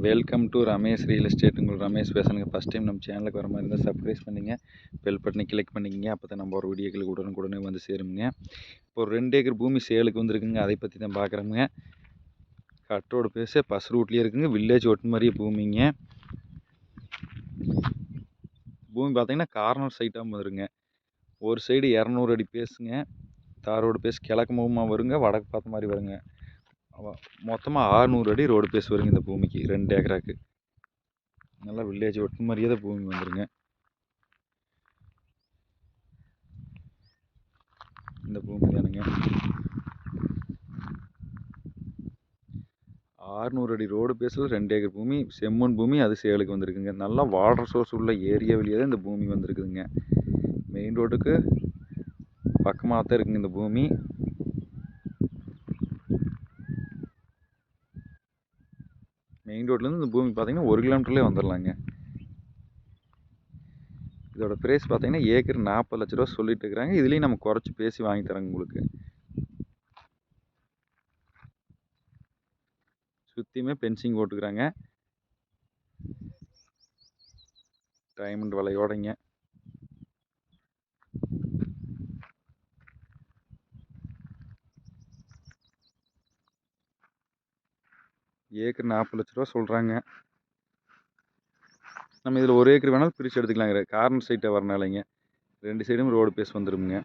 Welcome to Ramesh real estate. உங்கள் ரமேஷ் பேசுகிறேங்க. First time நம்ம சேனலுக்கு வர மாதிரி இருந்தால் சப்ஸ்கிரைப் பண்ணிங்க, பெல் பட்டனை கிளிக் பண்ணிக்கங்க. அப்போ தான் நம்ம ஒரு வீடியோக்களுக்கு உடனுக்குடனே வந்து சேருங்க. இப்போ ஒரு 2 ஏக்கர் பூமி சேலுக்கு வந்துருக்குங்க. அதை பற்றி தான் பார்க்குறோங்க. கட் ரோடு பேச பஸ் ரூட்லேயே இருக்குங்க. வில்லேஜ் ஒட்டு மாதிரியே பூமிங்க. பூமி பார்த்தீங்கன்னா கார்னர் சைட்டாக வருங்க. ஒரு சைடு 200 அடி பேசுங்க. தார் ரோடு பேஸ் கிழக்கு முகமாக வருங்க, வடக்கு பார்த்த மாதிரி வருங்க. மொத்தமாக 600 அடி ரோடு பேஸ் வருங்க இந்த பூமிக்கு. 2 ஏக்கராக்கு நல்லா வில்லேஜ் ஒட்டு மாதிரியே தான் பூமி வந்துருங்க. இந்த பூமி தானுங்க 600 அடி ரோடு பேஸில் 2 ஏக்கர் பூமி, செம்மண் பூமி. அது சேலுக்கு வந்திருக்குங்க. நல்லா வாட்டர் சோர்ஸ் உள்ள ஏரியா வழியாக தான் இந்த பூமி வந்திருக்குதுங்க. மெயின் ரோட்டுக்கு பக்கமாக தான் இருக்குங்க இந்த பூமி. மெயின் ரோட்லேருந்து இந்த பூமி பார்த்தீங்கன்னா 1 கிலோமீட்டர்லேயே வந்துடலாங்க. இதோட ப்ரைஸ் பார்த்தீங்கன்னா ஏக்கர் 40 லட்ச ரூபா சொல்லிட்டு இருக்கிறாங்க. இதுலேயும் நம்ம குறைச்சி பேசி வாங்கி தரோங்க உங்களுக்கு. சுற்றியுமே பென்சிங் போட்டுக்கிறாங்க. டைமண்ட் வலையோடைங்க. ஏக்கர் 40 லட்ச ரூபா சொல்கிறாங்க. நம்ம இதில் 1 ஏக்கர் வேணாலும் பிரித்து எடுத்துக்கலாங்கிற கார்னர் சைட்டை வரனாலைங்க. 2 சைடும் ரோடு பேஸ் வந்துருங்க.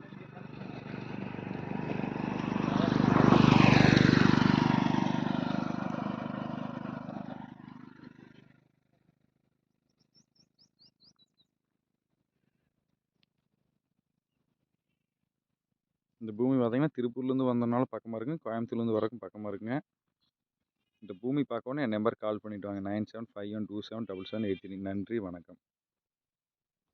இந்த பூமி பார்த்தீங்கன்னா திருப்பூர்லேருந்து வந்தனால பக்கமாக இருக்குங்க. கோயம்புத்தூர்லேருந்து வரக்கும் பக்கமாக இருக்குங்க. இந்த பூமி பார்க்கணுன்னா என் நம்பருக்கு கால் பண்ணிவிட்டு வாங்க. 9751277773. நன்றி, வணக்கம்.